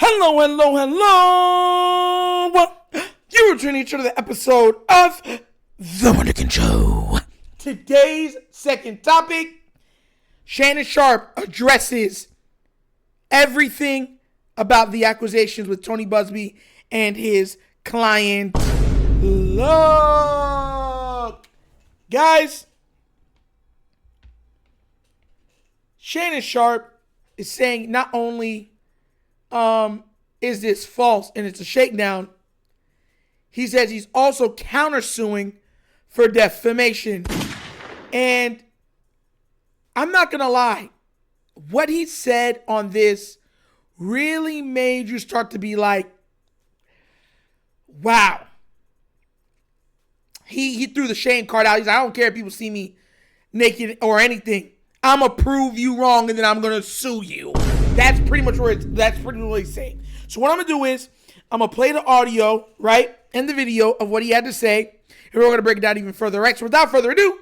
Hello, hello, hello. You're tuning to the episode of The Wunderkind Show. Today's second topic, Shannon Sharpe addresses everything about the accusations with Tony Busby and his client. Look, guys, Shannon Sharpe is saying not only is this false and it's a shakedown, he says he's also countersuing for defamation. And I'm not gonna lie, what he said on this really made you start to be like, wow. He threw the shame card out. He's like, I don't care if people see me naked or anything. I'm going to prove you wrong and then I'm going to sue you. That's pretty much what he's saying. So what I'm going to do is I'm going to play the audio, right, and the video of what he had to say. And we're going to break it down even further, right? So without further ado,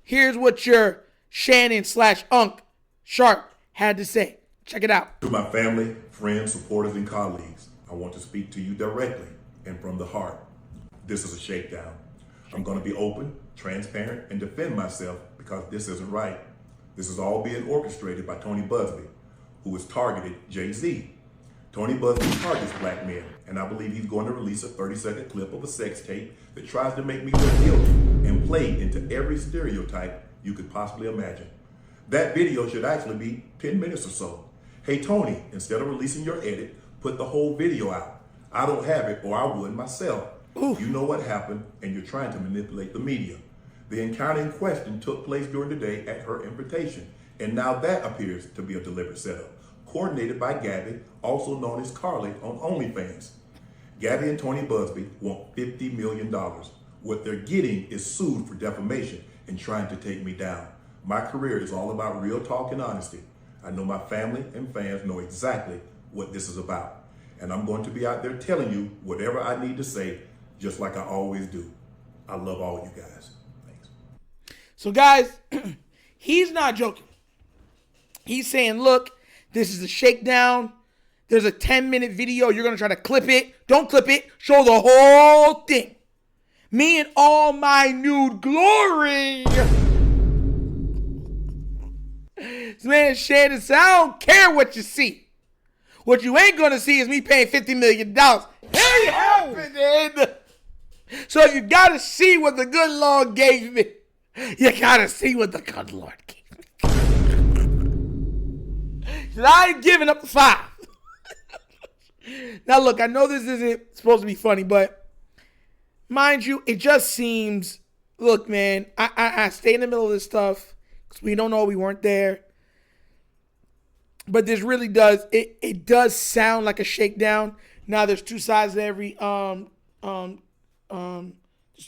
here's what your Shannon/Unc Sharpe had to say. Check it out. To my family, friends, supporters, and colleagues, I want to speak to you directly and from the heart. This is a shakedown. I'm going to be open, transparent, and defend myself because this isn't right. This is all being orchestrated by Tony Busby, who has targeted Jay-Z. Tony Busby targets black men, and I believe he's going to release a 30-second clip of a sex tape that tries to make me look guilty and play into every stereotype you could possibly imagine. That video should actually be 10 minutes or so. Hey, Tony, instead of releasing your edit, put the whole video out. I don't have it, or I would myself. You know what happened, and you're trying to manipulate the media. The encounter in question took place during the day at her invitation, and now that appears to be a deliberate setup, coordinated by Gabby, also known as Carly, on OnlyFans. Gabby and Tony Busby want $50 million. What they're getting is sued for defamation and trying to take me down. My career is all about real talk and honesty. I know my family and fans know exactly what this is about, and I'm going to be out there telling you whatever I need to say, just like I always do. I love all you guys. Thanks. So guys, he's not joking. He's saying, look, this is a shakedown. There's a 10-minute video. You're going to try to clip it. Don't clip it. Show the whole thing. Me in all my nude glory. This man Shannon said, I don't care what you see. What you ain't going to see is me paying $50 million. Hey, happening. So if you got to see what the good Lord gave me, you got to see what the good Lord gave me. So I ain't giving up the 5. Now, look, I know this isn't supposed to be funny, but mind you, it just seems, look, man, I stay in the middle of this stuff because we don't know, we weren't there. But this really does, it does sound like a shakedown. Now, there's two sides to every, there's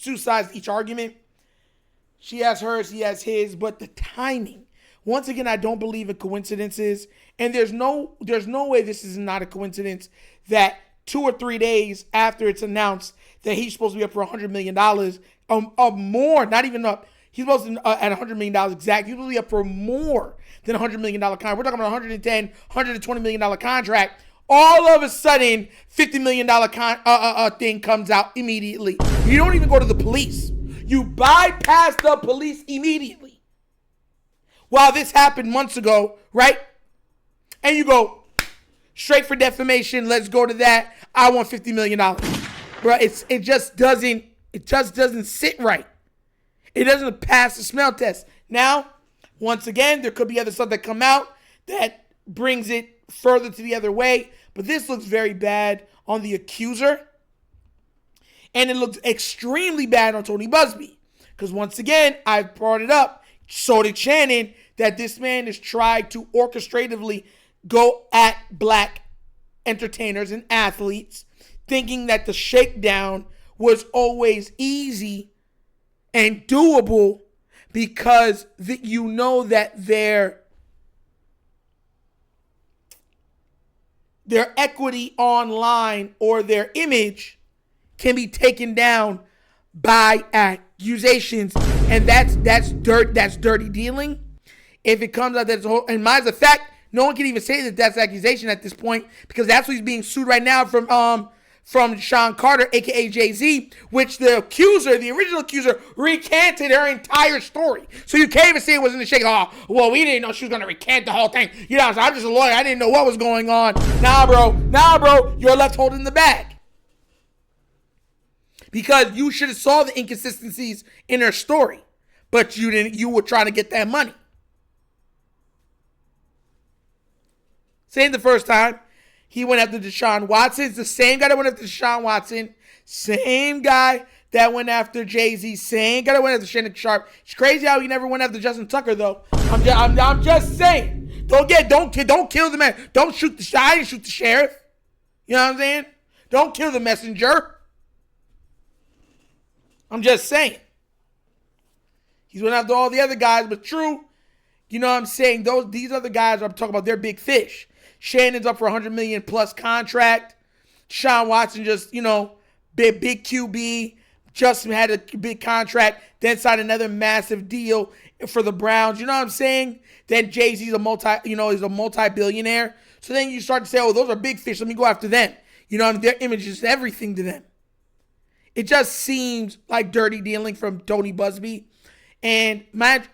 two sides to each argument. She has hers, he has his, but the timing. Once again, I don't believe in coincidences, and there's no way this is not a coincidence that 2 or 3 days after it's announced that he's supposed to be up for $100 million, more, not even up. He's supposed to at $100 million exact. He's supposed to be up for more than $100 million contract. We're talking about $110, $120 million contract. All of a sudden, $50 million thing comes out immediately. You don't even go to the police. You bypass the police immediately. While this happened months ago, right? And you go straight for defamation. Let's go to that. I want $50 million. Bro, it just doesn't sit right. It doesn't pass the smell test. Now, once again, there could be other stuff that come out that brings it further to the other way. But this looks very bad on the accuser. And it looks extremely bad on Tony Busby. Because once again, I've brought it up. So did Shannon, that this man has tried to orchestratively go at black entertainers and athletes, thinking that the shakedown was always easy and doable because you know that their equity online or their image can be taken down by accusations, and that's dirty dealing. If it comes out that it's a whole, and as a fact, No one can even say that that's accusation at this point because that's what he's being sued right now from Sean Carter, a.k.a. Jay-Z, which the accuser, the original accuser, recanted her entire story. So you can't even say it wasn't a shake. Oh, well, we didn't know she was going to recant the whole thing. You know, so I'm just a lawyer. I didn't know what was going on. Nah, bro. You're left holding the bag. Because you should have saw the inconsistencies in her story. But you didn't. You were trying to get that money. Same the first time. He went after Deshaun Watson. It's the same guy that went after Deshaun Watson. Same guy that went after Jay-Z. Same guy that went after Shannon Sharpe. It's crazy how he never went after Justin Tucker, though. I'm just saying. Don't kill the man. Don't shoot the sheriff. I didn't shoot the sheriff. You know what I'm saying? Don't kill the messenger. I'm just saying. He's went after all the other guys, but true. You know what I'm saying? These other guys I'm talking about, they're big fish. Shannon's up for a $100 million plus contract. Deshaun Watson just, big QB, just had a big contract, then signed another massive deal for the Browns. You know what I'm saying? Then Jay-Z's a multi-billionaire. So then you start to say, oh, those are big fish. Let me go after them. Their image is everything to them. It just seems like dirty dealing from Tony Busby. And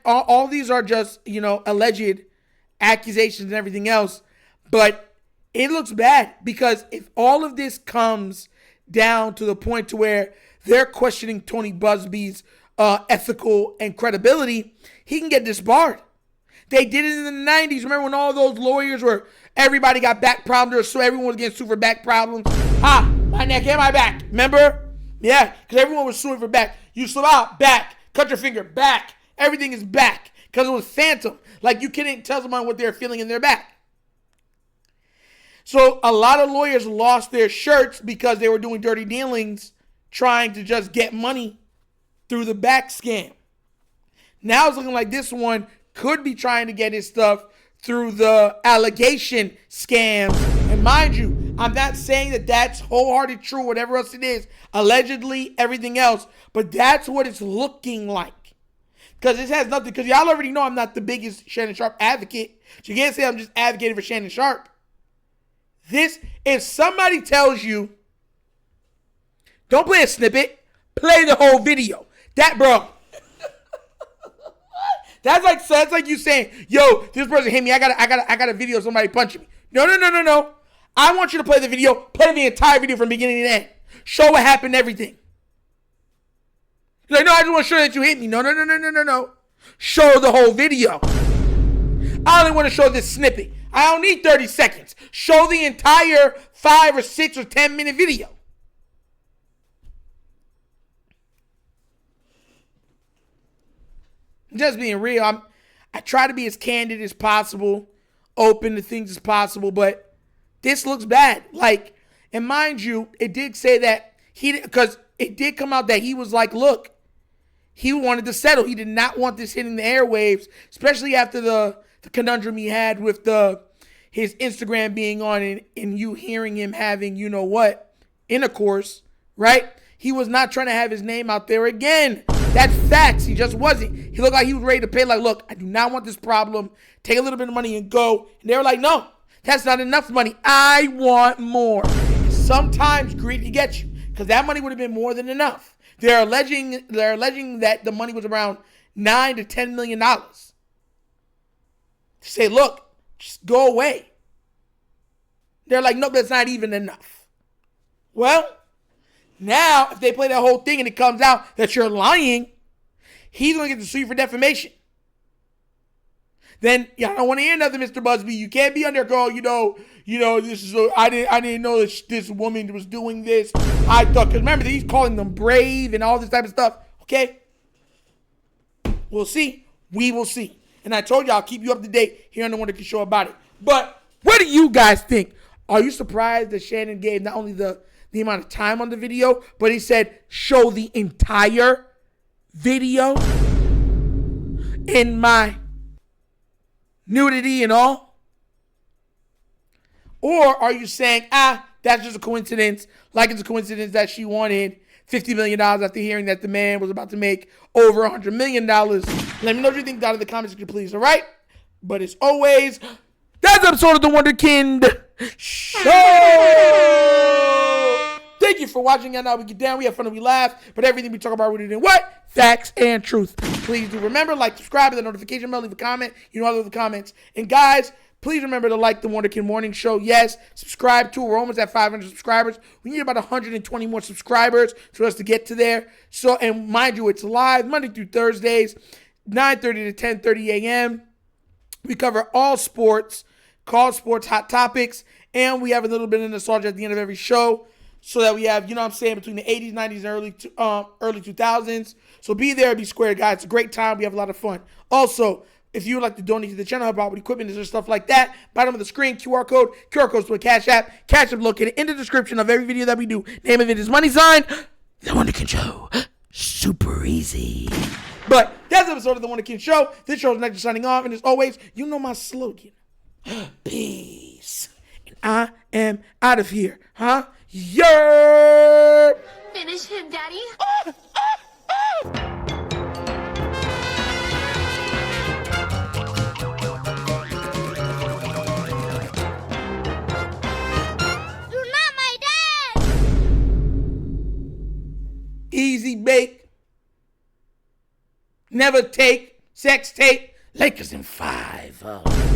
all these are just, alleged accusations and everything else. But it looks bad because if all of this comes down to the point to where they're questioning Tony Busby's ethical and credibility, he can get disbarred. They did it in the 90s. Remember when all those lawyers everybody got back problems, so everyone was getting sued for back problems? My neck and my back. Remember? Yeah, because everyone was suing for back. You slip out, back. Cut your finger, back. Everything is back because it was phantom. Like you couldn't tell someone what they're feeling in their back. So a lot of lawyers lost their shirts because they were doing dirty dealings, trying to just get money through the back scam. Now it's looking like this one could be trying to get his stuff through the allegation scams. And mind you, I'm not saying that that's wholehearted true, whatever else it is, allegedly, everything else, but that's what it's looking like. Because this has nothing, because y'all already know I'm not the biggest Shannon Sharpe advocate. So you can't say I'm just advocating for Shannon Sharpe. If somebody tells you, don't play a snippet, play the whole video. Bro. That's like you saying, yo, this person hit me. I got a video of somebody punching me. No. I want you to play the video. Play the entire video from beginning to end. Show what happened, everything. You're like, no, I just want to show that you hit me. No. Show the whole video. I only want to show this snippet. I don't need 30 seconds. Show the entire 5 or 6 or 10-minute video. I'm just being real. I try to be as candid as possible, open to things as possible, but this looks bad. And mind you, it did say that because it did come out that he was like, look, he wanted to settle. He did not want this hitting the airwaves, especially after the conundrum he had with his Instagram being on and you hearing him having, intercourse, right? He was not trying to have his name out there again. That's facts. He just wasn't. He looked like he was ready to pay. Like, look, I do not want this problem. Take a little bit of money and go. And they were like, no, that's not enough money. I want more. And sometimes greed can get you because that money would have been more than enough. They're alleging that the money was around $9 to $10 million. To say, look, just go away. They're like, nope, that's not even enough. Well, now, if they play that whole thing and it comes out that you're lying, he's going to get to sue you for defamation. Then, I don't want to hear nothing, Mr. Busby. You can't be under go, this is, I didn't know that this woman was doing this. I thought, because remember, he's calling them brave and all this type of stuff. Okay? We'll see. We will see. And I told you I'll keep you up to date here on The Wonder Kid Show about it. But what do you guys think? Are you surprised that Shannon gave not only the amount of time on the video, but he said show the entire video in my nudity and all? Or are you saying, that's just a coincidence, like it's a coincidence that she wanted $50 million after hearing that the man was about to make over $100 million? Let me know what you think down in the comments, please, all right? But as always, That's an episode of the Wunderkind Show. Thank you for watching. And now we get down. We have fun and we laugh. But everything we talk about rooted in what? Facts and truth. Please do remember, like, subscribe, and the notification bell. Leave a comment. You know how to leave the comments. And guys, please remember to like the Wunderkind Morning Show. Yes, subscribe to. We're almost at 500 subscribers. We need about 120 more subscribers for us to get to there. So, and mind you, it's live Monday through Thursdays, 9:30 to 10:30 a.m. We cover all sports, called sports, hot topics, and we have a little bit of nostalgia at the end of every show so that we have, you know what I'm saying, between the 80s, 90s, and early 2000s. So be there, be square, guys. It's a great time. We have a lot of fun. Also, if you would like to donate to the channel, help out with equipment and stuff like that, bottom of the screen, QR code to a Cash App. Cash App located in the description of every video that we do. Name of it is money sign, The Wunderkind Show. Super easy. But that's the episode of The Wunderkind Show. This show is next signing off. And as always, you know my slogan. Peace. And I am out of here. Huh? Yerp! Finish him, Daddy. You're not my dad! Easy bake. Never take sex tape. Lakers in 5.